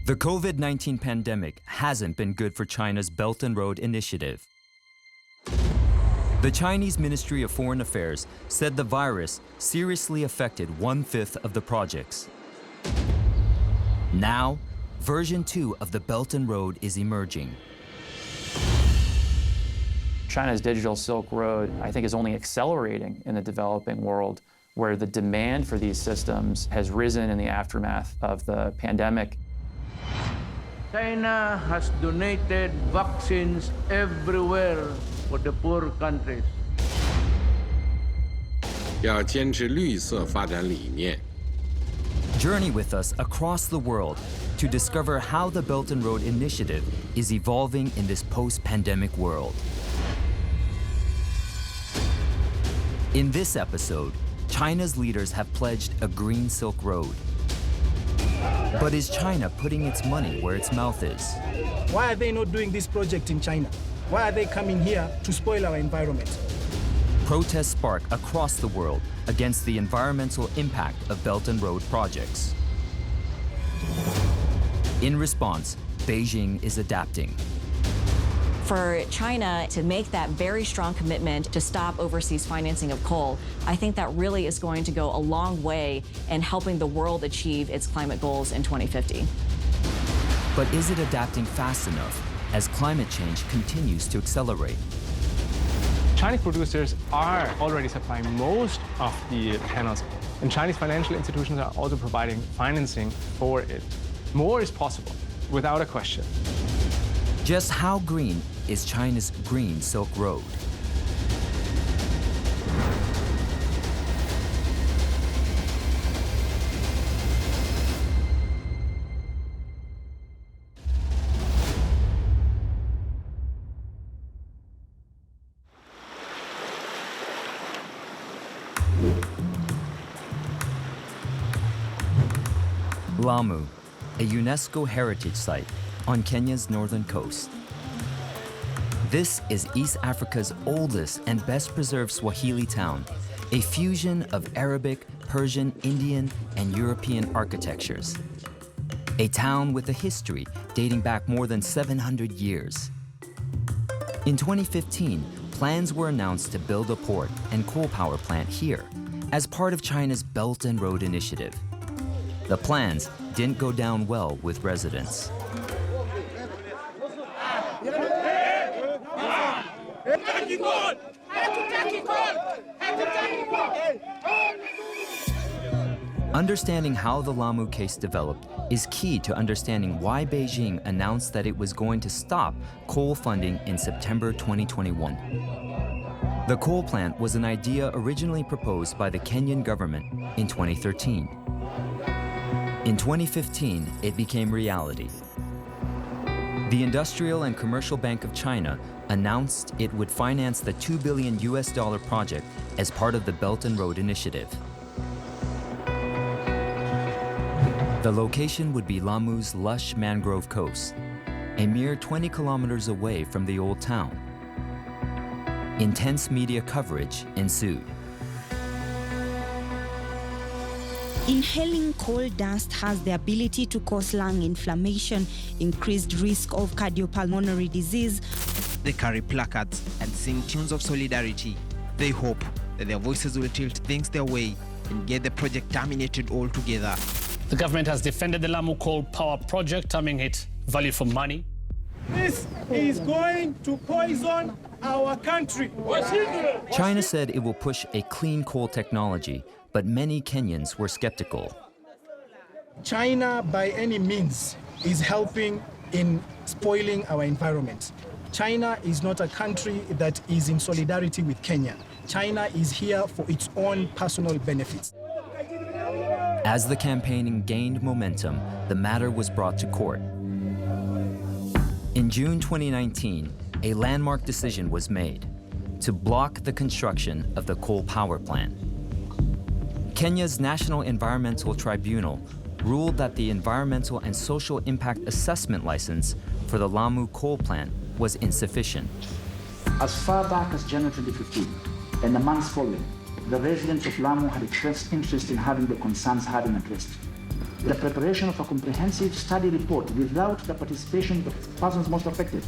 The COVID-19 pandemic hasn't been good for China's Belt and Road Initiative. The Chinese Ministry of Foreign Affairs said the virus seriously affected 1/5 of the projects. Now, version 2 of the Belt and Road is emerging. China's digital Silk Road, I think, is only accelerating in the developing world, where the demand for these systems has risen in the aftermath of the pandemic. China has donated vaccines everywhere for the poor countries. 要坚持绿色发展理念。 Journey with us across the world to discover how the Belt and Road Initiative is evolving in this post-pandemic world. In this episode, China's leaders have pledged a green Silk Road. But is China putting its money where its mouth is? Why are they not doing this project in China? Why are they coming here to spoil our environment? Protests spark across the world against the environmental impact of Belt and Road projects. In response, Beijing is adapting. For China to make that very strong commitment to stop overseas financing of coal, I think that really is going to go a long way in helping the world achieve its climate goals in 2050. But is it adapting fast enough as climate change continues to accelerate? Chinese producers are already supplying most of the panels, and Chinese financial institutions are also providing financing for it. More is possible, without a question. Just how green is China's green Silk Road? Lamu, a UNESCO heritage site on Kenya's northern coast. This is East Africa's oldest and best preserved Swahili town, a fusion of Arabic, Persian, Indian, and European architectures. A town with a history dating back more than 700 years. In 2015, plans were announced to build a port and coal power plant here as part of China's Belt and Road Initiative. The plans didn't go down well with residents. Understanding how the Lamu case developed is key to understanding why Beijing announced that it was going to stop coal funding in September 2021. The coal plant was an idea originally proposed by the Kenyan government in 2013. In 2015, it became reality. The Industrial and Commercial Bank of China announced it would finance the $2 billion project as part of the Belt and Road Initiative. The location would be Lamu's lush mangrove coast, a mere 20 kilometers away from the old town. Intense media coverage ensued. Inhaling coal dust has the ability to cause lung inflammation, increased risk of cardiopulmonary disease. They carry placards and sing tunes of solidarity. They hope that their voices will tilt things their way and get the project terminated altogether. The government has defended the Lamu coal power project, terming it value for money. This is going to poison our country. China said it will push a clean coal technology, but many Kenyans were skeptical. China, by any means, is helping in spoiling our environment. China is not a country that is in solidarity with Kenya. China is here for its own personal benefits. As the campaigning gained momentum, the matter was brought to court. In June 2019, a landmark decision was made to block the construction of the coal power plant. Kenya's National Environmental Tribunal ruled that the Environmental and Social Impact Assessment license for the Lamu coal plant was insufficient. As far back as January 2015 and the months following, the residents of Lamu had expressed interest in having the concerns having addressed. The preparation of a comprehensive study report without the participation of the persons most affected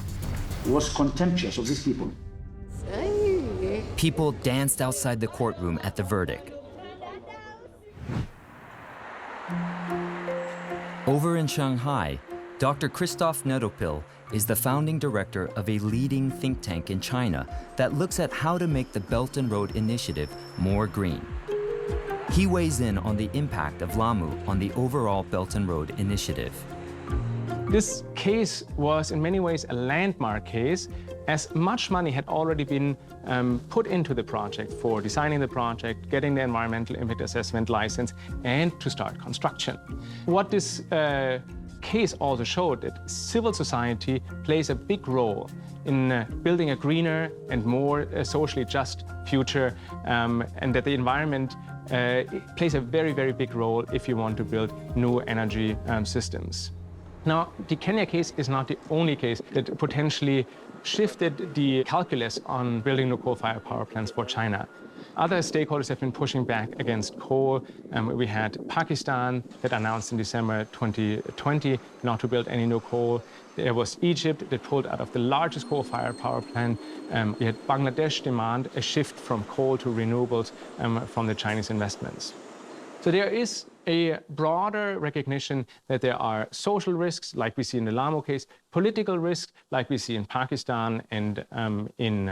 was contemptuous of these people. People danced outside the courtroom at the verdict. Over in Shanghai, Dr. Christoph Nedopil is the founding director of a leading think tank in China that looks at how to make the Belt and Road Initiative more green. He weighs in on the impact of Lamu on the overall Belt and Road Initiative. This case was in many ways a landmark case, as much money had already been put into the project for designing the project, getting the environmental impact assessment license, and to start construction. What this case also showed that civil society plays a big role in building a greener and more socially just future, and that the environment plays a very, very big role if you want to build new energy systems. Now, the Kenya case is not the only case that potentially shifted the calculus on building new coal-fired power plants for China. Other stakeholders have been pushing back against coal. We had Pakistan that announced in December 2020 not to build any new coal. There was Egypt that pulled out of the largest coal-fired power plant. We had Bangladesh demand a shift from coal to renewables from the Chinese investments. So there is a broader recognition that there are social risks, like we see in the Lamu case, political risks, like we see in Pakistan and in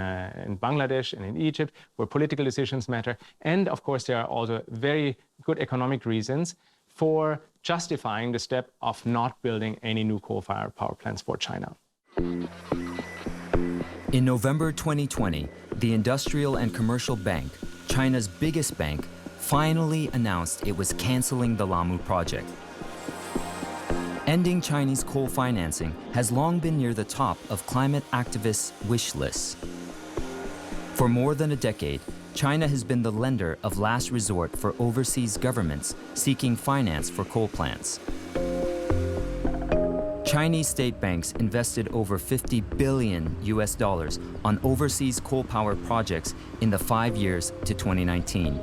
Bangladesh and in Egypt, where political decisions matter. And of course, there are also very good economic reasons for justifying the step of not building any new coal-fired power plants for China. In November 2020, the Industrial and Commercial Bank, China's biggest bank, finally announced it was canceling the Lamu project. Ending Chinese coal financing has long been near the top of climate activists' wish lists. For more than a decade, China has been the lender of last resort for overseas governments seeking finance for coal plants. Chinese state banks invested over $50 billion on overseas coal power projects in the 5 years to 2019.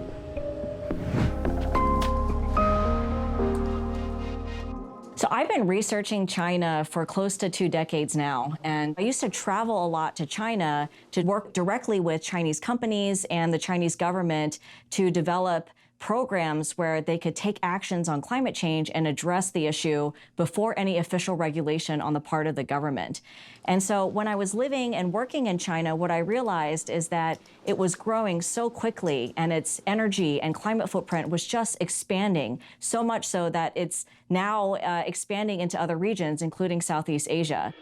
So I've been researching China for close to 2 decades now, and I used to travel a lot to China to work directly with Chinese companies and the Chinese government to develop programs where they could take actions on climate change and address the issue before any official regulation on the part of the government. And so when I was living and working in China, what I realized is that it was growing so quickly and its energy and climate footprint was just expanding, so much so that it's now expanding into other regions, including Southeast Asia.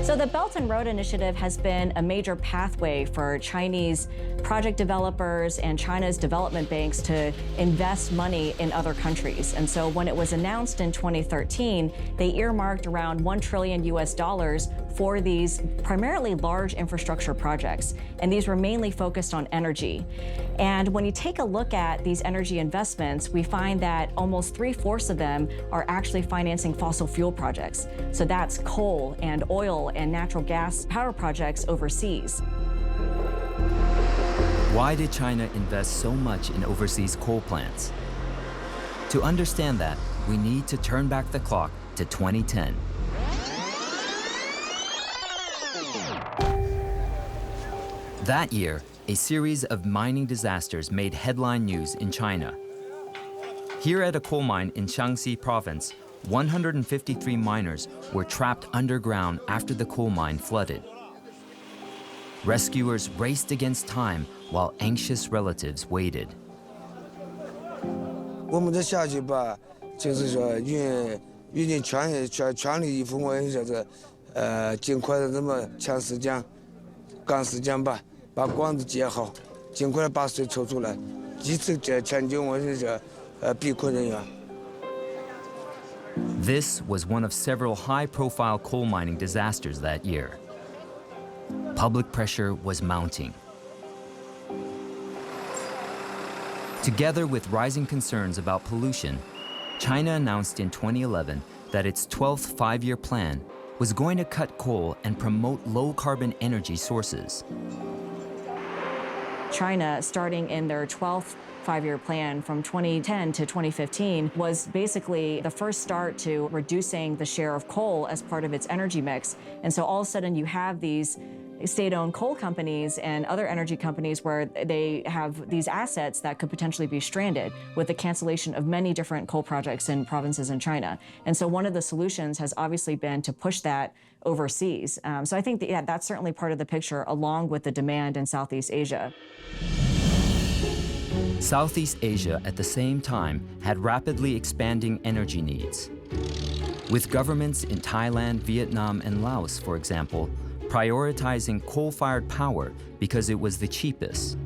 So the Belt and Road Initiative has been a major pathway for Chinese project developers and China's development banks to invest money in other countries. And so when it was announced in 2013, they earmarked around $1 trillion for these primarily large infrastructure projects. And these were mainly focused on energy. And when you take a look at these energy investments, we find that almost 3/4 of them are actually financing fossil fuel projects. So that's coal and oil and natural gas power projects overseas. Why did China invest so much in overseas coal plants? To understand that, we need to turn back the clock to 2010. That year, a series of mining disasters made headline news in China. Here at a coal mine in Shaanxi province, 153 miners were trapped underground after the coal mine flooded. Rescuers raced against time while anxious relatives waited. 我们的下去吧，就是说运尽全力以赴，我就是尽快的这么抢时间，赶时间吧，把管子接好，尽快的把水抽出来，及时抢救我这避困人员。 This was one of several high-profile coal mining disasters that year. Public pressure was mounting. Together with rising concerns about pollution, China announced in 2011 that its 12th five-year plan was going to cut coal and promote low-carbon energy sources. China, starting in their 12th five-year plan from 2010 to 2015, was basically the first start to reducing the share of coal as part of its energy mix. And so all of a sudden you have these state-owned coal companies and other energy companies where they have these assets that could potentially be stranded with the cancellation of many different coal projects in provinces in China. And so one of the solutions has obviously been to push that overseas. So I think that, that's certainly part of the picture, along with the demand in Southeast Asia. Southeast Asia at the same time had rapidly expanding energy needs. With governments in Thailand, Vietnam, and Laos, for example, prioritizing coal-fired power because it was the cheapest.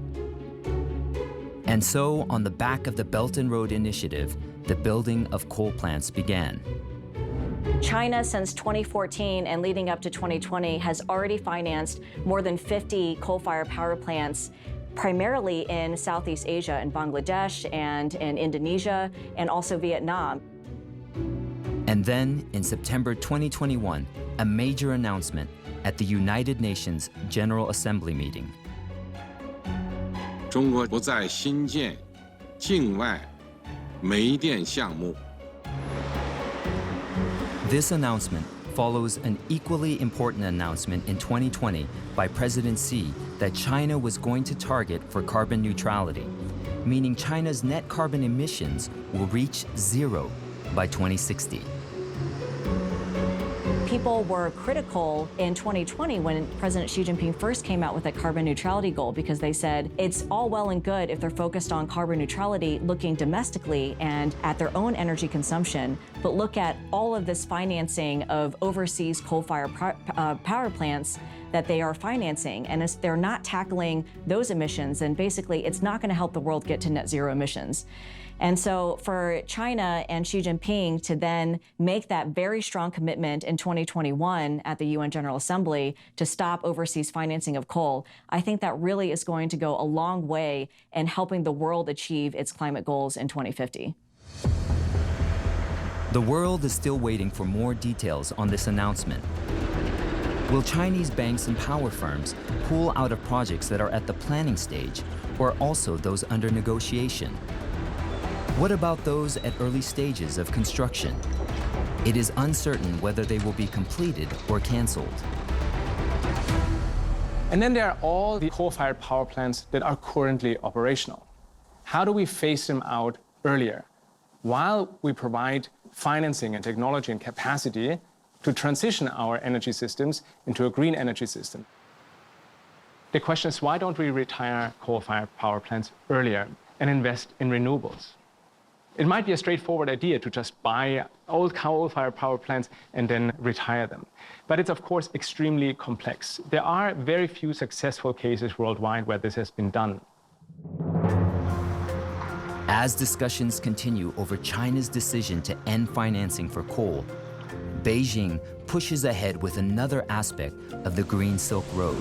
And so, on the back of the Belt and Road Initiative, the building of coal plants began. China, since 2014 and leading up to 2020, has already financed more than 50 coal-fired power plants, primarily in Southeast Asia, in Bangladesh and in Indonesia, and also Vietnam. And then, in September 2021, a major announcement at the United Nations General Assembly meeting. 中国不再新建境外煤电项目。 This announcement follows an equally important announcement in 2020 by President Xi that China was going to target for carbon neutrality, meaning China's net carbon emissions will reach zero by 2060. People were critical in 2020 when President Xi Jinping first came out with a carbon neutrality goal, because they said it's all well and good if they're focused on carbon neutrality looking domestically and at their own energy consumption, but look at all of this financing of overseas coal-fired power plants that they are financing, and if they're not tackling those emissions, then basically it's not going to help the world get to net zero emissions. And so for China and Xi Jinping to then make that very strong commitment in 2021 at the UN General Assembly to stop overseas financing of coal, I think that really is going to go a long way in helping the world achieve its climate goals in 2050. The world is still waiting for more details on this announcement. Will Chinese banks and power firms pull out of projects that are at the planning stage, or also those under negotiation? What about those at early stages of construction? It is uncertain whether they will be completed or canceled. And then there are all the coal-fired power plants that are currently operational. How do we phase them out earlier, while we provide financing and technology and capacity to transition our energy systems into a green energy system? The question is, why don't we retire coal-fired power plants earlier and invest in renewables? It might be a straightforward idea to just buy old coal-fired power plants and then retire them. But it's, of course, extremely complex. There are very few successful cases worldwide where this has been done. As discussions continue over China's decision to end financing for coal, Beijing pushes ahead with another aspect of the Green Silk Road.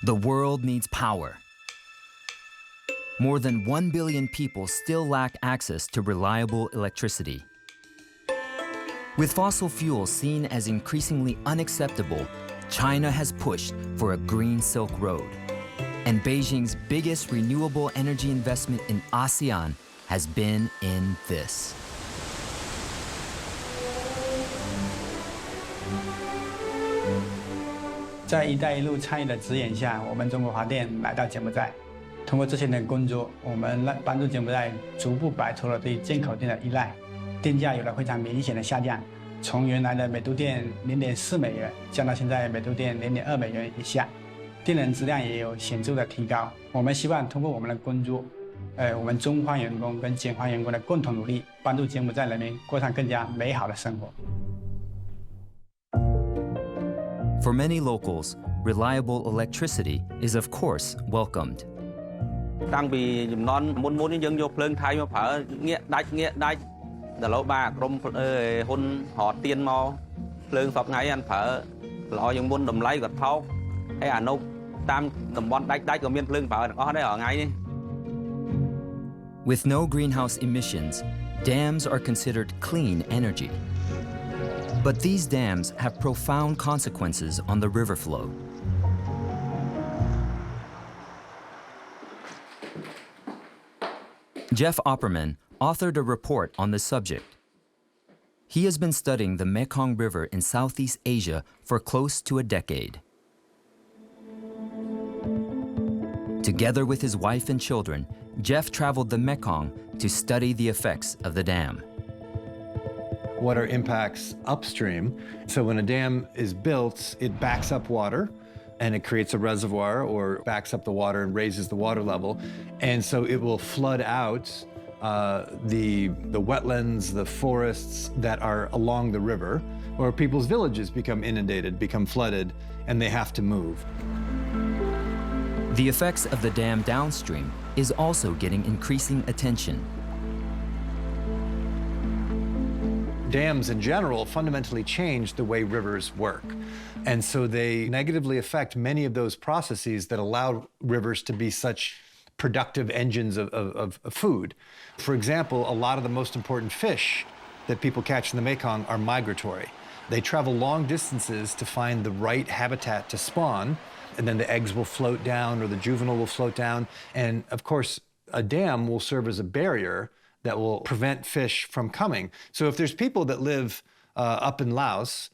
The world needs power. More than 1 billion people still lack access to reliable electricity. With fossil fuels seen as increasingly unacceptable, China has pushed for a Green Silk Road. And Beijing's biggest renewable energy investment in ASEAN has been in this. 在“一带一路”倡议的指引下，我们中国华电来到柬埔寨。通过这些年的工作，我们帮助柬埔寨逐步摆脱了对进口电的依赖，电价有了非常明显的下降，从原来的每度电0.4美元降到现在每度电0.2美元以下，电能质量也有显著的提高。我们希望通过我们的工作，我们中方员工跟柬方员工的共同努力，帮助柬埔寨人民过上更加美好的生活。 For many locals, reliable electricity is of course welcomed. តាំងពីចំនួនមុនយើងយកភ្លើងថៃមកប្រើងាកដាច់ដល់ឡូវបាទក្រុមហ៊ុនរត់ទៀនមកភ្លើងសពថ្ងៃអានប្រើល្អជាងមុនតម្លៃក៏ថោកហើយអានោះ With no greenhouse emissions, dams are considered clean energy. But these dams have profound consequences on the river flow. Jeff Opperman authored a report on this subject. He has been studying the Mekong River in Southeast Asia for close to a decade. Together with his wife and children, Jeff traveled the Mekong to study the effects of the dam. What are impacts upstream? So when a dam is built, it backs up water and it creates a reservoir or backs up the water and raises the water level. And so it will flood out the wetlands, the forests that are along the river, or people's villages become inundated, become flooded, and they have to move. The effects of the dam downstream is also getting increasing attention. Dams in general fundamentally change the way rivers work. And so they negatively affect many of those processes that allow rivers to be such productive engines of food. For example, a lot of the most important fish that people catch in the Mekong are migratory. They travel long distances to find the right habitat to spawn, and then the eggs will float down or the juvenile will float down. And of course, a dam will serve as a barrier that will prevent fish from coming. So if there's people that live up in Laos,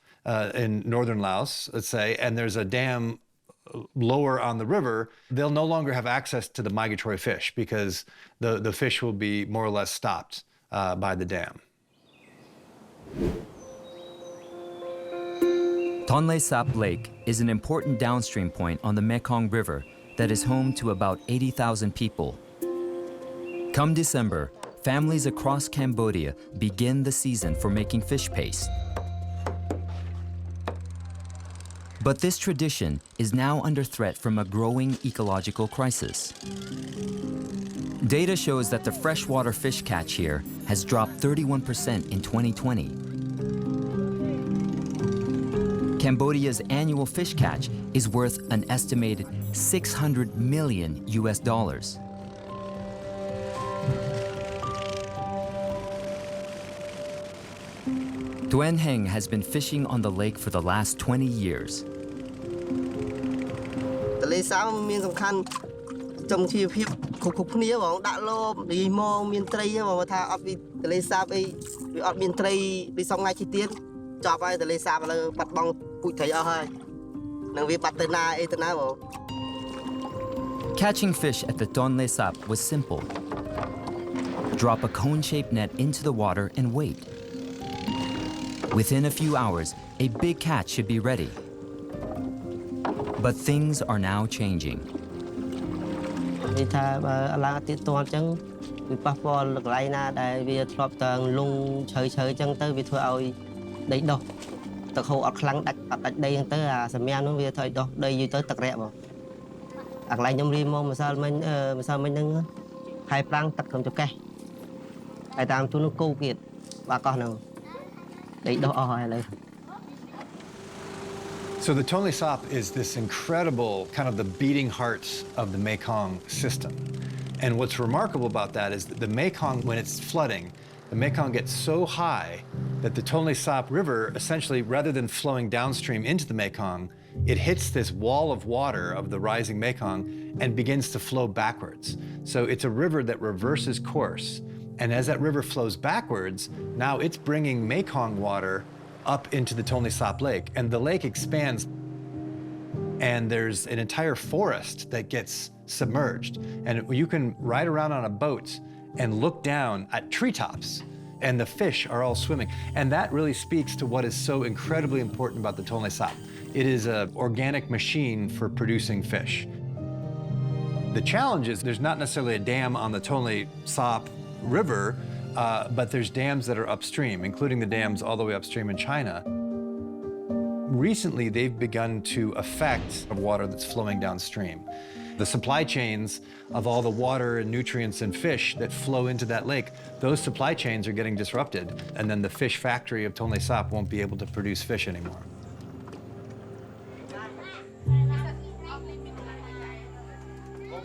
in northern Laos, let's say, and there's a dam lower on the river, they'll no longer have access to the migratory fish because the fish will be more or less stopped by the dam. Tonle Sap Lake is an important downstream point on the Mekong River that is home to about 80,000 people. Come December, families across Cambodia begin the season for making fish paste. But this tradition is now under threat from a growing ecological crisis. Data shows that the freshwater fish catch here has dropped 31% in 2020. Cambodia's annual fish catch is worth an estimated $600 million US. Duen Heng has been fishing on the lake for the last 20 years. Catching fish at the Tonle Sap was simple. Drop a cone-shaped net into the water and wait. Within a few hours, a big catch should be ready. But things are now changing. So the Tonle Sap is this incredible, kind of the beating heart of the Mekong system. And what's remarkable about that is that the Mekong, when it's flooding, the Mekong gets so high that the Tonle Sap River, essentially, rather than flowing downstream into the Mekong, it hits this wall of water of the rising Mekong and begins to flow backwards. So it's a river that reverses course. And as that river flows backwards, now it's bringing Mekong water up into the Tonle Sap Lake, and the lake expands, and there's an entire forest that gets submerged. And you can ride around on a boat and look down at treetops, and the fish are all swimming. And that really speaks to what is so incredibly important about the Tonle Sap. It is an organic machine for producing fish. The challenge is there's not necessarily a dam on the Tonle Sap River, but there's dams that are upstream, including the dams all the way upstream in China. Recently, they've begun to affect the water that's flowing downstream. The supply chains of all the water and nutrients and fish that flow into that lake, those supply chains are getting disrupted, and then the fish factory of Tonle Sap won't be able to produce fish anymore.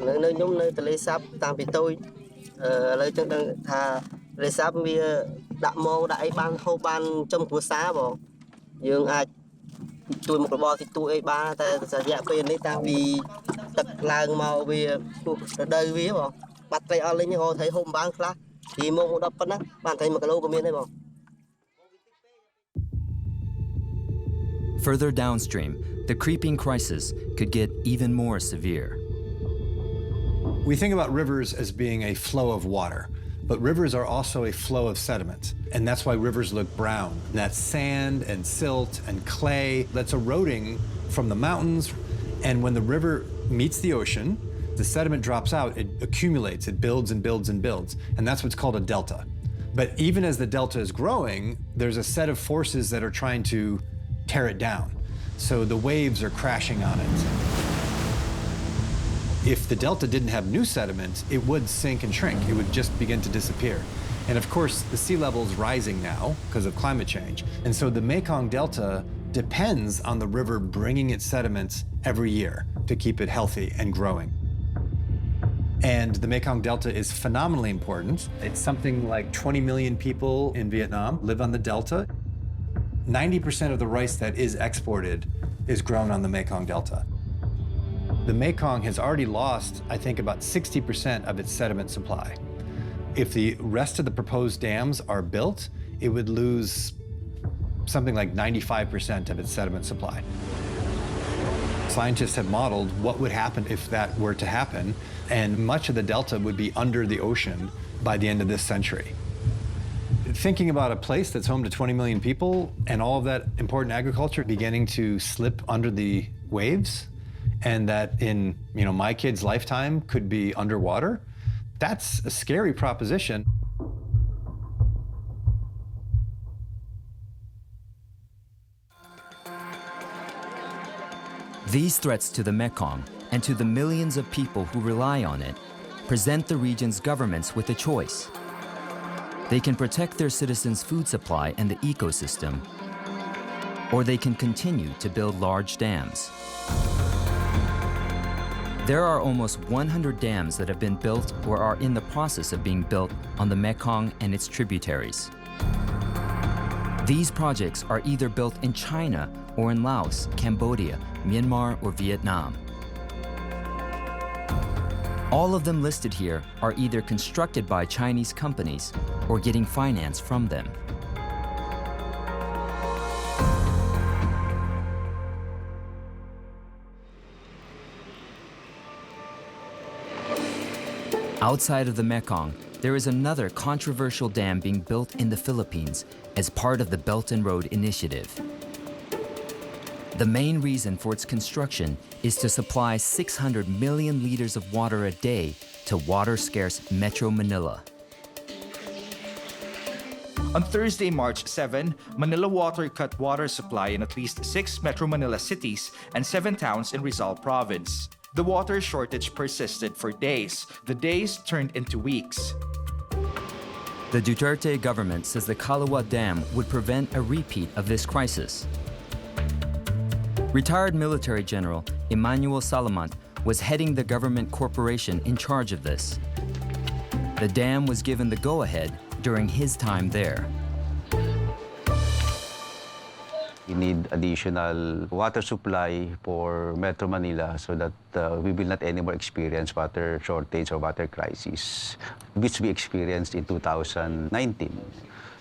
nơi nhúng nơi tây sáp tam bị tôi lời chân thà tây sáp vì đã mô đại ban hô ban trong của xá bỏ dương ai tôi một bò thì tôi ba ta dạ bên đấy ta vì tật làng màu vì đời vì bỏ bắt tay ăn lên như họ thấy hôm bán khác thì mong một đập phân á bạn thấy một cái lô của miền đây bỏ. Further downstream, the creeping crisis could get even more severe. We think about rivers as being a flow of water, but rivers are also a flow of sediment. And that's why rivers look brown. And that's sand and silt and clay that's eroding from the mountains. And when the river meets the ocean, the sediment drops out, it accumulates, it builds and builds and builds. And that's what's called a delta. But even as the delta is growing, there's a set of forces that are trying to tear it down. So the waves are crashing on it. If the delta didn't have new sediment, it would sink and shrink. It would just begin to disappear. And of course, the sea level is rising now because of climate change. And so the Mekong Delta depends on the river bringing its sediments every year to keep it healthy and growing. And the Mekong Delta is phenomenally important. It's something like 20 million people in Vietnam live on the Delta. 90% of the rice that is exported is grown on the Mekong Delta. The Mekong has already lost, I think, about 60% of its sediment supply. If the rest of the proposed dams are built, it would lose something like 95% of its sediment supply. Scientists have modeled what would happen if that were to happen, and much of the delta would be under the ocean by the end of this century. Thinking about a place that's home to 20 million people and all of that important agriculture beginning to slip under the waves, and that in my kid's lifetime could be underwater, that's a scary proposition. These threats to the Mekong and to the millions of people who rely on it present the region's governments with a choice. They can protect their citizens' food supply and the ecosystem, or they can continue to build large dams. There are almost 100 dams that have been built or are in the process of being built on the Mekong and its tributaries. These projects are either built in China or in Laos, Cambodia, Myanmar, or Vietnam. All of them listed here are either constructed by Chinese companies or getting finance from them. Outside of the Mekong, there is another controversial dam being built in the Philippines as part of the Belt and Road Initiative. The main reason for its construction is to supply 600 million liters of water a day to water-scarce Metro Manila. On Thursday, March 7, Manila Water cut water supply in at least 6 Metro Manila cities and 7 towns in Rizal Province. The water shortage persisted for days. The days turned into weeks. The Duterte government says the Kaliwa Dam would prevent a repeat of this crisis. Retired military general Emmanuel Salamant was heading the government corporation in charge of this. The dam was given the go-ahead during his time there. We need additional water supply for Metro Manila so that we will not anymore experience water shortage or water crisis, which we experienced in 2019.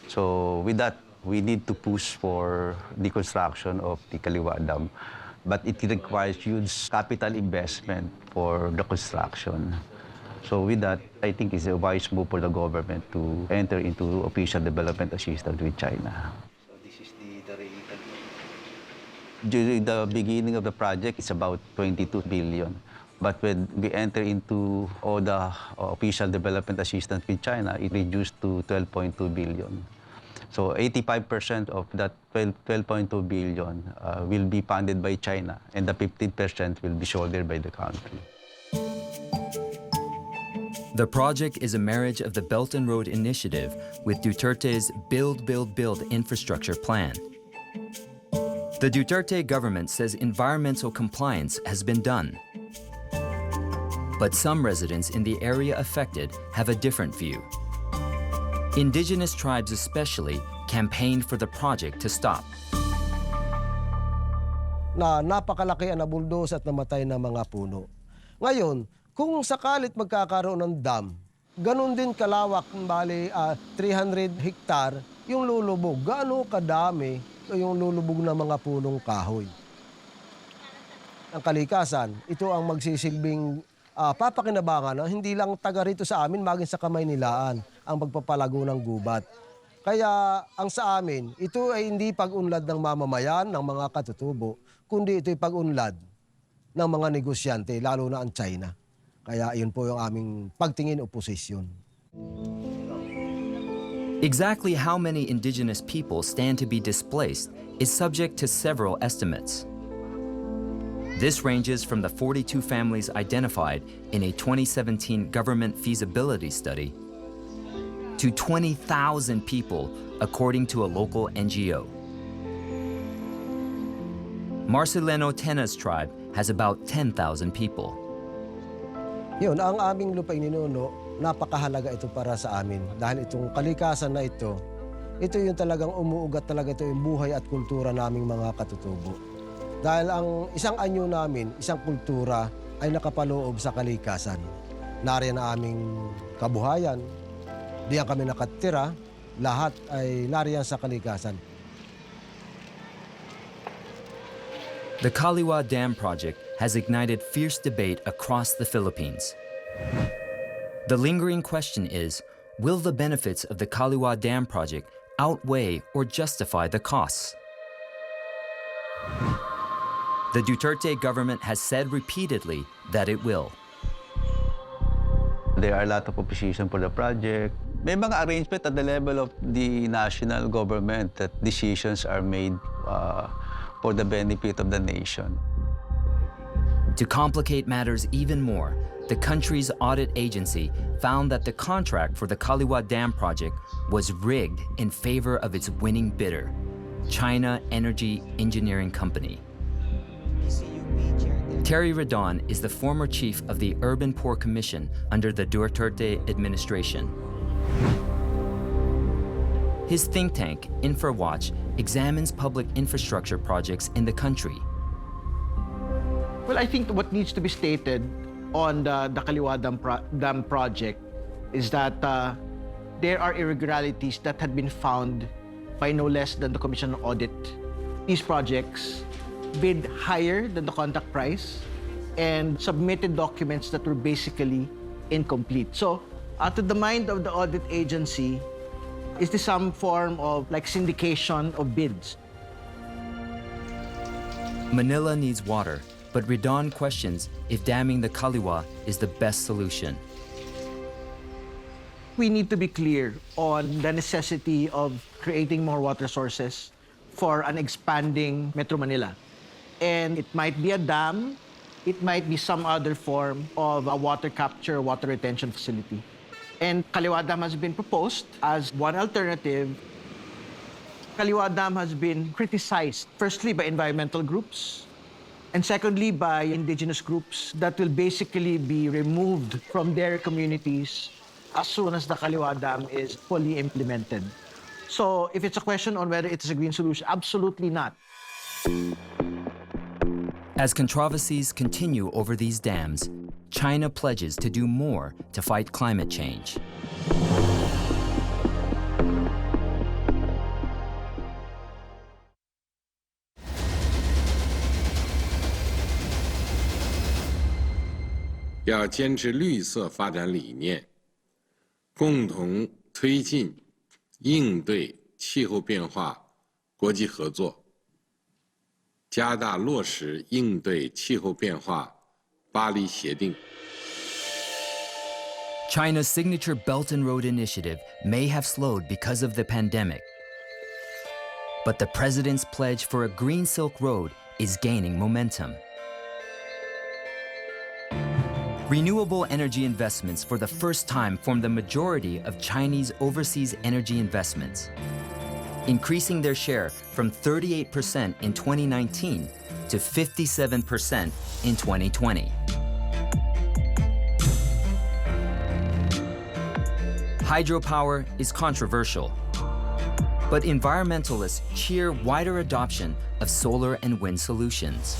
So with that, we need to push for the construction of the Kaliwa Dam, but it requires huge capital investment for the construction. So with that, I think it's a wise move for the government to enter into official development assistance with China. During the beginning of the project, it's about 22 billion. But when we enter into all the official development assistance with China, it reduced to 12.2 billion. So 85% of that 12.2 billion will be funded by China, and the 15% will be shouldered by the country. The project is a marriage of the Belt and Road Initiative with Duterte's Build, Build, Build infrastructure plan. The Duterte government says environmental compliance has been done. But some residents in the area affected have a different view. Indigenous tribes especially campaigned for the project to stop. Na napakalaki ang nabuldos at namatay na mga puno. Ngayon, kung sakalit magkakaroon ng dam, ganun din kalawak, bali 300 hektar, yung lulubog. Gaano kadami yung lulubog ng mga punong kahoy. Ang kalikasan, ito ang magsisilbing papakinabangan na hindi lang taga rito sa amin, maging sa Kamaynilaan, ang pagpapalago ng gubat. Kaya ang sa amin, ito ay hindi pag-unlad ng mamamayan, ng mga katutubo, kundi ito'y pag-unlad ng mga negosyante, lalo na ang China. Kaya iyon po yung aming pagtingin o posisyon. Exactly how many indigenous people stand to be displaced is subject to several estimates. This ranges from the 42 families identified in a 2017 government feasibility study to 20,000 people, according to a local NGO. Marcelino Tena's tribe has about 10,000 people. Yun, ang aming lupaing ninuno, napakahalaga ito para sa amin. Dahil itong kalikasan na ito yung talagang umuugat talaga ito yung buhay at kultura naming mga katutubo. Dahil ang isang anyo namin, isang kultura ay nakapaloob sa kalikasan. Nariyan na aming kabuhayan, diyan kami nakatira, lahat ay nariyan sa kalikasan. The Kaliwa Dam project has ignited fierce debate across the Philippines. The lingering question is, will the benefits of the Kaliwa Dam project outweigh or justify the costs? The Duterte government has said repeatedly that it will. There are a lot of opposition for the project. May mga arrangement at the level of the national government that decisions are made for the benefit of the nation. To complicate matters even more, the country's audit agency found that the contract for the Kaliwa Dam project was rigged in favor of its winning bidder, China Energy Engineering Company. Terry Redon is the former chief of the Urban Poor Commission under the Duterte administration. His think tank, InfraWatch, examines public infrastructure projects in the country. Well, I think what needs to be stated on the Kaliwa Dam project is that there are irregularities that had been found by no less than the Commission on Audit. These projects bid higher than the contract price and submitted documents that were basically incomplete. So, to the mind of the audit agency, is this some form of like syndication of bids? Manila needs water, but Redon questions if damming the Kaliwa is the best solution. We need to be clear on the necessity of creating more water sources for an expanding Metro Manila. And it might be a dam, it might be some other form of a water capture, water retention facility. And Kaliwa Dam has been proposed as one alternative. Kaliwa Dam has been criticized, firstly by environmental groups, and secondly by indigenous groups that will basically be removed from their communities as soon as the Kaliwa Dam is fully implemented. So if it's a question on whether it's a green solution, absolutely not. As controversies continue over these dams, China pledges to do more to fight climate change.要坚持绿色发展理念，共同推进应对气候变化国际合作，加大落实应对气候变化巴黎协定。China's signature Belt and Road Initiative may have slowed because of the pandemic. But the president's pledge for a green Silk Road is gaining momentum. Renewable energy investments for the first time form the majority of Chinese overseas energy investments, increasing their share from 38% in 2019 to 57% in 2020. Hydropower is controversial, but environmentalists cheer wider adoption of solar and wind solutions.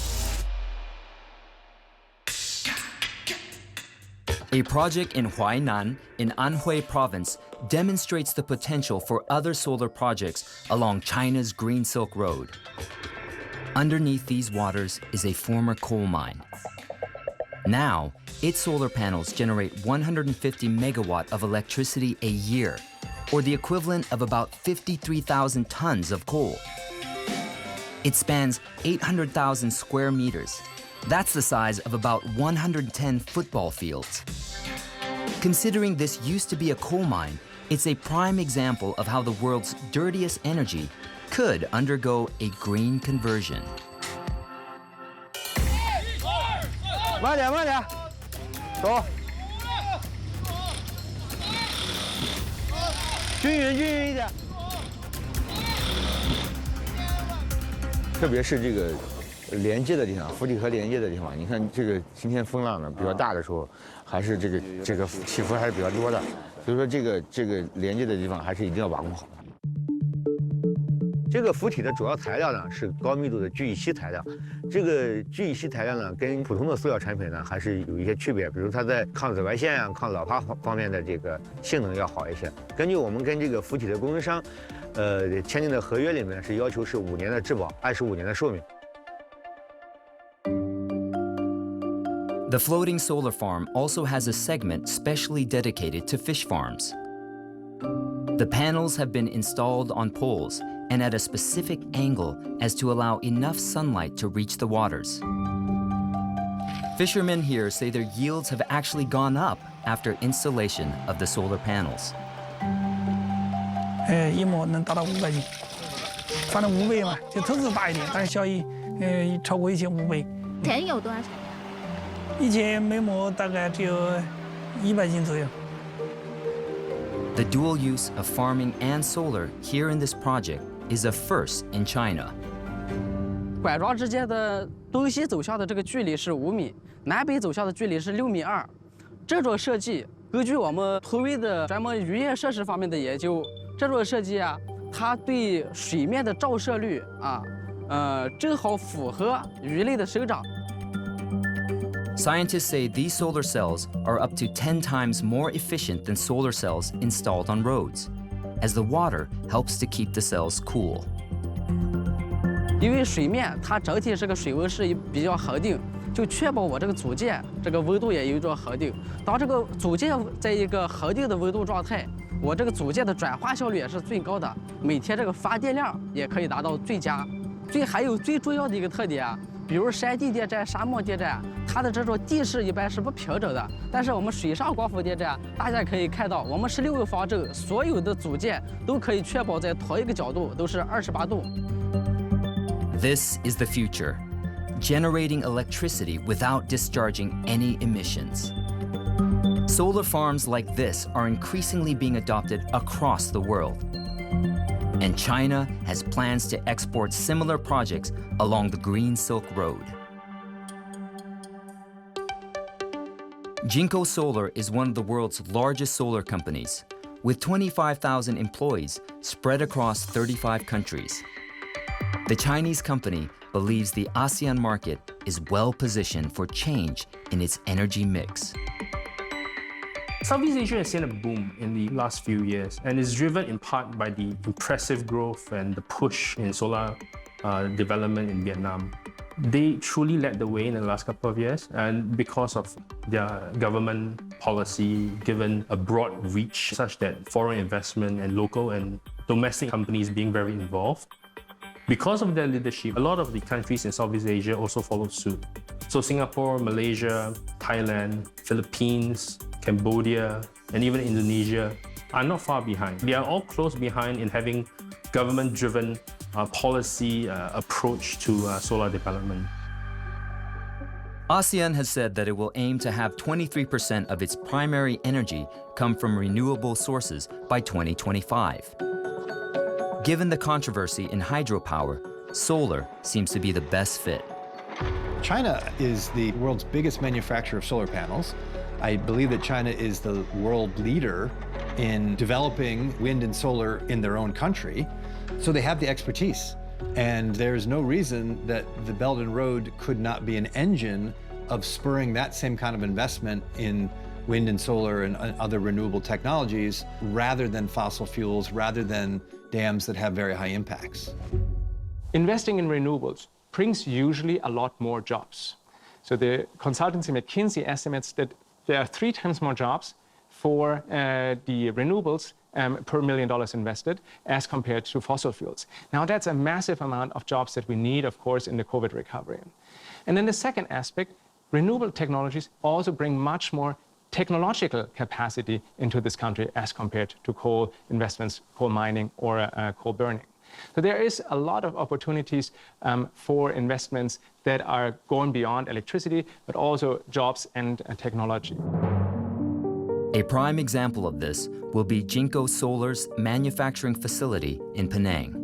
A project in Huainan in Anhui Province demonstrates the potential for other solar projects along China's Green Silk Road. Underneath these waters is a former coal mine. Now, its solar panels generate 150 megawatt of electricity a year, or the equivalent of about 53,000 tons of coal. It spans 800,000 square meters. That's the size of about 110 football fields. Considering this used to be a coal mine, it's a prime example of how the world's dirtiest energy could undergo a green conversion. 慢点，慢点，走。均匀一点。特别是这个连接的地方，浮体和连接的地方，你看这个今天风浪呢比较大的时候，还是这个起伏还是比较多的，所以说这个连接的地方还是一定要把控好。 这个浮体的主要材料呢是高密度的聚乙烯材料，这个聚乙烯材料呢跟普通的塑料产品呢还是有一些区别，比如它在抗紫外线啊、抗老化方面的这个性能要好一些。根据我们跟这个浮体的供应商，签订的合约里面是要求是5年的质保，25年的寿命。 The floating solar farm also has a segment specially dedicated to fish farms. The panels have been installed on poles and at a specific angle as to allow enough sunlight to reach the waters. Fishermen here say their yields have actually gone up after installation of the solar panels. 一亩能达到500斤，反正5倍嘛，就投资大一点，但是效益超过5倍。钱有多少钱？以前每亩大概只有100斤左右。 The dual use of farming and solar here in this project is a first in China. 管桩之间的东西走向的这个距离是5米，南北走向的距离是6.2米。这种设计，根据我们投喂的专门渔业设施方面的研究，这种设计啊，它对水面的照射率啊，正好符合鱼类的生长。 Scientists say these solar cells are up to 10 times more efficient than solar cells installed on roads, as the water helps to keep the cells cool. 因为水面它整体这个水温是比较恒定，就确保我这个组件这个温度也有一种恒定。当这个组件在一个恒定的温度状态，我这个组件的转化效率也是最高的，每天这个发电量也可以达到最佳。还有最重要的一个特点啊。 比如山地电站、沙漠电站，它的这种地势一般是不平整的。但是我们水上光伏电站，大家可以看到，我们16个方阵，所有的组件都可以确保在同一个角度都是28度。This is the future, generating electricity without discharging any emissions. Solar farms like this are increasingly being adopted across the world. And China has plans to export similar projects along the Green Silk Road. Jinko Solar is one of the world's largest solar companies, with 25,000 employees spread across 35 countries. The Chinese company believes the ASEAN market is well positioned for change in its energy mix. Southeast Asia has seen a boom in the last few years and is driven in part by the impressive growth and the push in solar development in Vietnam. They truly led the way in the last couple of years, and because of their government policy given a broad reach such that foreign investment and local and domestic companies being very involved. Because of their leadership, a lot of the countries in Southeast Asia also followed suit. So Singapore, Malaysia, Thailand, Philippines, Cambodia, and even Indonesia are not far behind. They are all close behind in having government-driven policy approach to solar development. ASEAN has said that it will aim to have 23% of its primary energy come from renewable sources by 2025. Given the controversy in hydropower, solar seems to be the best fit. China is the world's biggest manufacturer of solar panels. I believe that China is the world leader in developing wind and solar in their own country, so they have the expertise. And there's no reason that the Belt and Road could not be an engine of spurring that same kind of investment in wind and solar and other renewable technologies rather than fossil fuels, rather than dams that have very high impacts. Investing in renewables brings usually a lot more jobs. So the consultancy McKinsey estimates that there are 3 times more jobs for the renewables per $1 million invested as compared to fossil fuels. Now that's a massive amount of jobs that we need, of course, in the COVID recovery. And then the second aspect, renewable technologies also bring much more technological capacity into this country as compared to coal investments, coal mining, or coal burning. So there is a lot of opportunities for investments that are going beyond electricity, but also jobs and technology. A prime example of this will be Jinko Solar's manufacturing facility in Penang.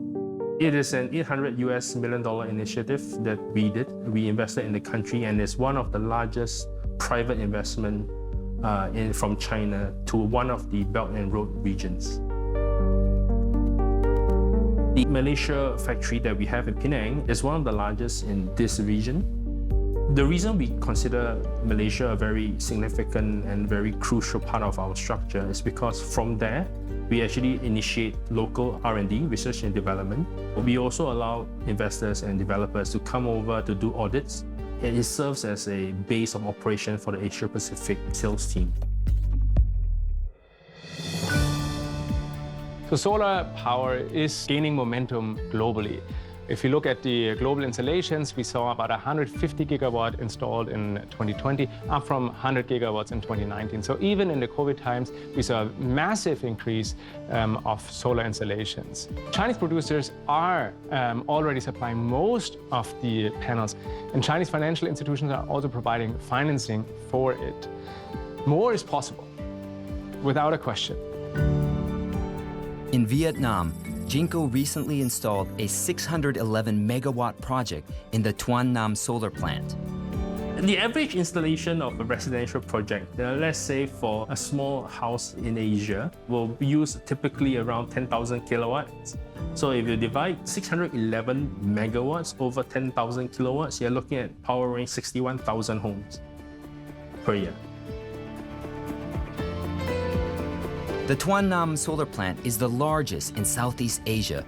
It is an $800 million initiative that we did. We invested in the country, and it's one of the largest private investment from China to one of the Belt and Road regions. The Malaysia factory that we have in Penang is one of the largest in this region. The reason we consider Malaysia a very significant and very crucial part of our structure is because from there, we actually initiate local R&D, research and development. We also allow investors and developers to come over to do audits, and it serves as a base of operation for the Asia Pacific sales team. So solar power is gaining momentum globally. If you look at the global installations, we saw about 150 gigawatt installed in 2020, up from 100 gigawatts in 2019. So even in the COVID times, we saw a massive increase of solar installations. Chinese producers are already supplying most of the panels, and Chinese financial institutions are also providing financing for it. More is possible, without a question. In Vietnam, Jinko recently installed a 611 megawatt project in the Tuan Nam solar plant. The average installation of a residential project, let's say for a small house in Asia, will use typically around 10,000 kilowatts. So if you divide 611 megawatts over 10,000 kilowatts, you're looking at powering 61,000 homes per year. The Tuan Nam solar plant is the largest in Southeast Asia,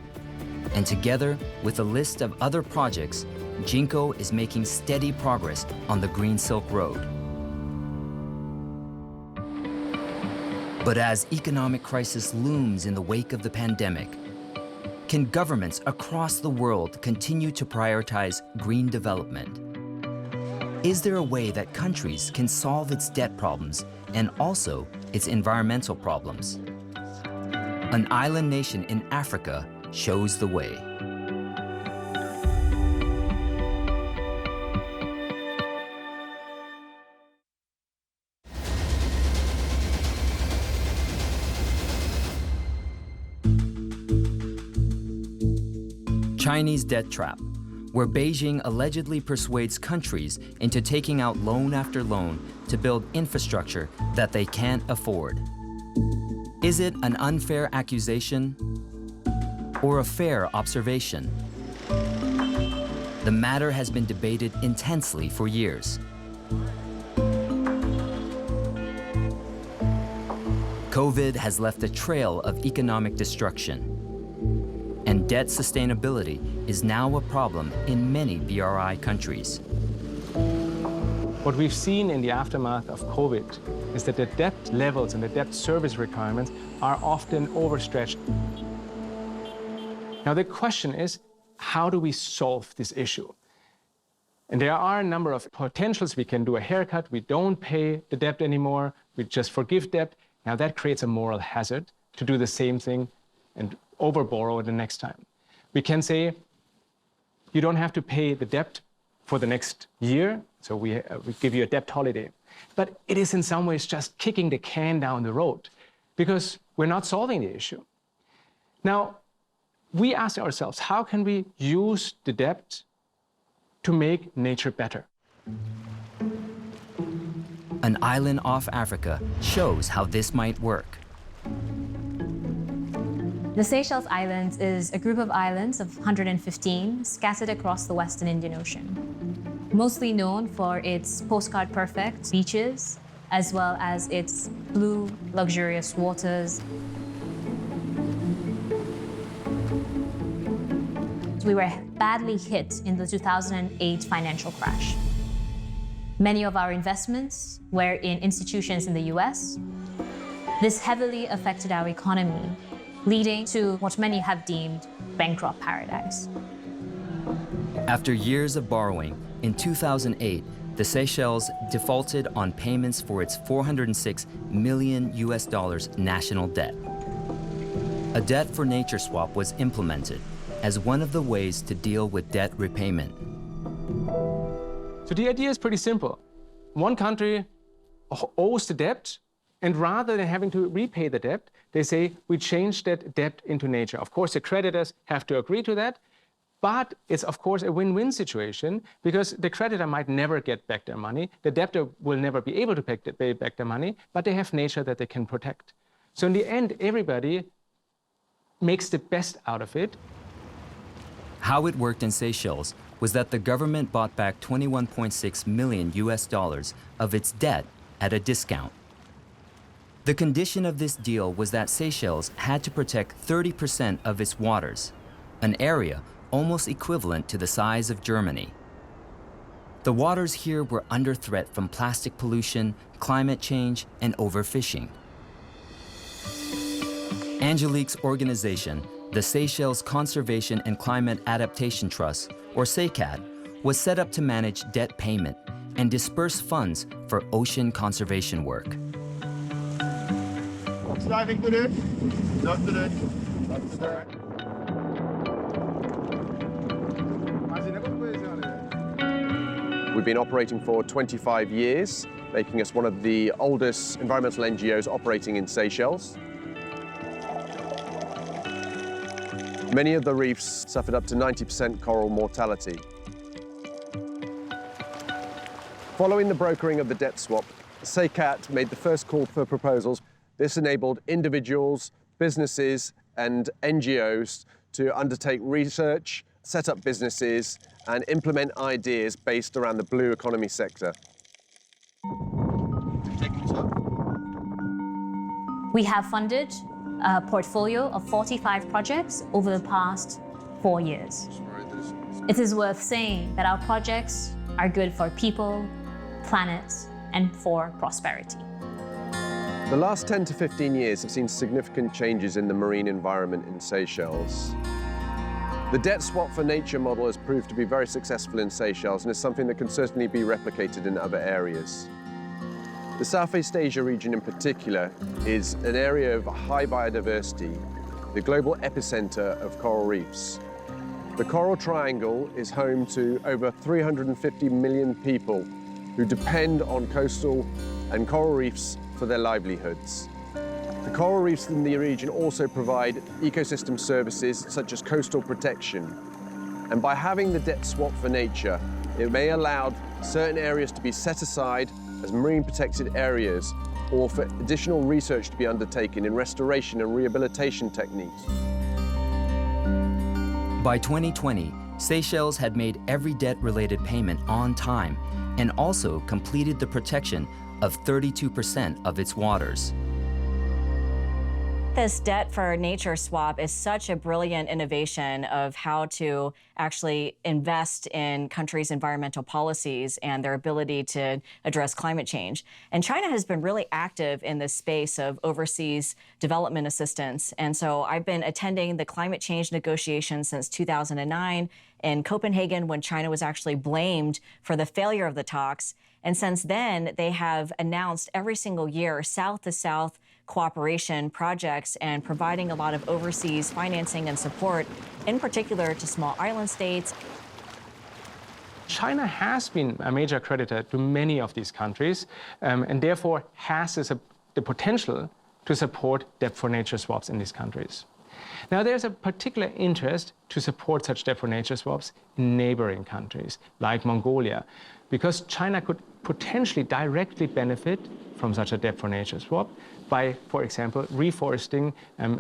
and together with a list of other projects, Jinko is making steady progress on the Green Silk Road. But as economic crisis looms in the wake of the pandemic, can governments across the world continue to prioritize green development? Is there a way that countries can solve its debt problems and also its environmental problems? An island nation in Africa shows the way. Chinese debt trap, where Beijing allegedly persuades countries into taking out loan after loan to build infrastructure that they can't afford. Is it an unfair accusation or a fair observation? The matter has been debated intensely for years. COVID has left a trail of economic destruction, and debt sustainability is now a problem in many BRI countries. What we've seen in the aftermath of COVID is that the debt levels and the debt service requirements are often overstretched. Now the question is, how do we solve this issue? And there are a number of potentials. We can do a haircut, we don't pay the debt anymore, we just forgive debt. Now that creates a moral hazard to do the same thing and overborrow the next time. We can say, you don't have to pay the debt for the next year, so we give you a debt holiday. But it is in some ways just kicking the can down the road because we're not solving the issue. Now, we ask ourselves, how can we use the debt to make nature better? An island off Africa shows how this might work. The Seychelles Islands is a group of islands of 115 scattered across the Western Indian Ocean. Mostly known for its postcard perfect beaches, as well as its blue, luxurious waters. We were badly hit in the 2008 financial crash. Many of our investments were in institutions in the US. This heavily affected our economy, leading to what many have deemed bankrupt paradise. After years of borrowing, in 2008, the Seychelles defaulted on payments for its $406 million national debt. A debt for nature swap was implemented as one of the ways to deal with debt repayment. So the idea is pretty simple. One country owes the debt, and rather than having to repay the debt, they say, we change that debt into nature. Of course, the creditors have to agree to that, but it's, of course, a win-win situation because the creditor might never get back their money, the debtor will never be able to pay back their money, but they have nature that they can protect. So in the end, everybody makes the best out of it. How it worked in Seychelles was that the government bought back $21.6 million of its debt at a discount. The condition of this deal was that Seychelles had to protect 30% of its waters, an area almost equivalent to the size of Germany. The waters here were under threat from plastic pollution, climate change, and overfishing. Angelique's organization, the Seychelles Conservation and Climate Adaptation Trust, or SECAT, was set up to manage debt payment and disperse funds for ocean conservation work. We've been operating for 25 years, making us one of the oldest environmental NGOs operating in Seychelles. Many of the reefs suffered up to 90% coral mortality. Following the brokering of the debt swap, SECAT made the first call for proposals. This enabled individuals, businesses, and NGOs to undertake research, set up businesses, and implement ideas based around the blue economy sector. We have funded a portfolio of 45 projects over the past 4 years. It is worth saying that our projects are good for people, planet, and for prosperity. The last 10 to 15 years have seen significant changes in the marine environment in Seychelles. The debt swap for nature model has proved to be very successful in Seychelles and is something that can certainly be replicated in other areas. The Southeast Asia region in particular is an area of high biodiversity, the global epicenter of coral reefs. The Coral Triangle is home to over 350 million people who depend on coastal and coral reefs for their livelihoods. The coral reefs in the region also provide ecosystem services such as coastal protection. And by having the debt swap for nature, it may allow certain areas to be set aside as marine protected areas or for additional research to be undertaken in restoration and rehabilitation techniques. By 2020, Seychelles had made every debt-related payment on time and also completed the protection of 32% of its waters. This debt for nature swap is such a brilliant innovation of how to actually invest in countries' environmental policies and their ability to address climate change. And China has been really active in this space of overseas development assistance. And so I've been attending the climate change negotiations since 2009 in Copenhagen when China was actually blamed for the failure of the talks. And since then, they have announced every single year South-to-South cooperation projects and providing a lot of overseas financing and support, in particular to small island states. China has been a major creditor to many of these countries and therefore has the potential to support debt for nature swaps in these countries. Now, there's a particular interest to support such debt for nature swaps in neighboring countries like Mongolia, because China could potentially directly benefit from such a debt for nature swap by, for example, reforesting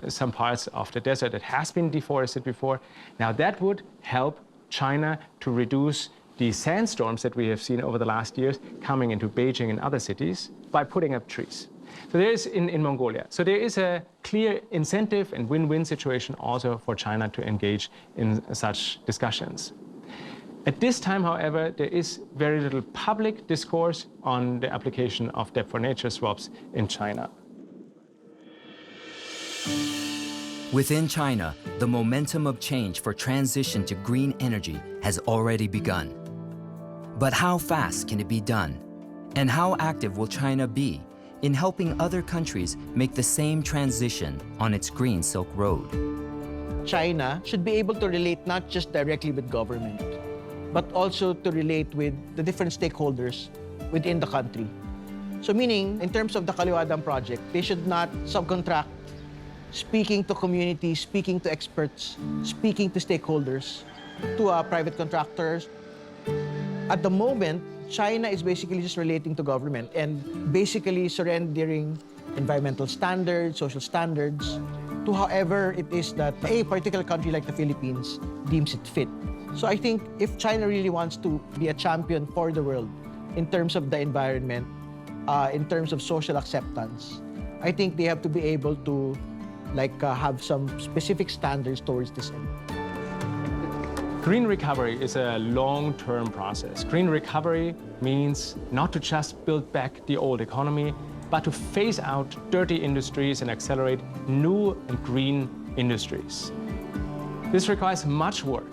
some parts of the desert that has been deforested before. Now that would help China to reduce the sandstorms that we have seen over the last years coming into Beijing and other cities by putting up trees. So there is in Mongolia. So there is a clear incentive and win-win situation also for China to engage in such discussions. At this time, however, there is very little public discourse on the application of depth for nature swaps in China. Within China, the momentum of change for transition to green energy has already begun. But how fast can it be done? And how active will China be in helping other countries make the same transition on its Green Silk Road? China should be able to relate not just directly with government, but also to relate with the different stakeholders within the country. So meaning, in terms of the Kaliwa Dam project, they should not subcontract speaking to communities, speaking to experts, speaking to stakeholders, to private contractors. At the moment, China is basically just relating to government and basically surrendering environmental standards, social standards, to however it is that a particular country like the Philippines deems it fit. So I think if China really wants to be a champion for the world in terms of the environment, in terms of social acceptance, I think they have to be able to have some specific standards towards this end. Green recovery is a long-term process. Green recovery means not to just build back the old economy, but to phase out dirty industries and accelerate new and green industries. This requires much work,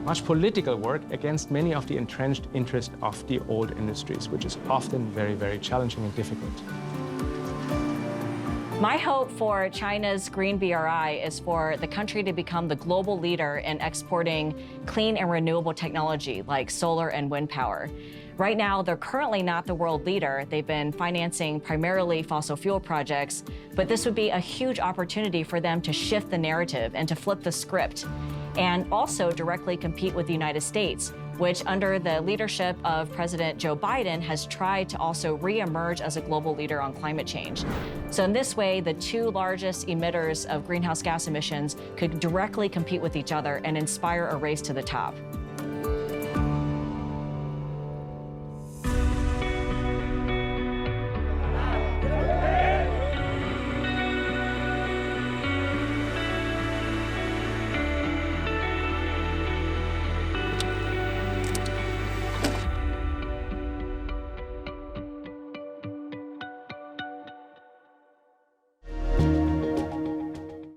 much political work against many of the entrenched interests of the old industries, which is often very, very challenging and difficult. My hope for China's Green BRI is for the country to become the global leader in exporting clean and renewable technology like solar and wind power. Right now, they're currently not the world leader. They've been financing primarily fossil fuel projects, but this would be a huge opportunity for them to shift the narrative and to flip the script, and also directly compete with the United States, which under the leadership of President Joe Biden has tried to also re-emerge as a global leader on climate change. So in this way, the two largest emitters of greenhouse gas emissions could directly compete with each other and inspire a race to the top.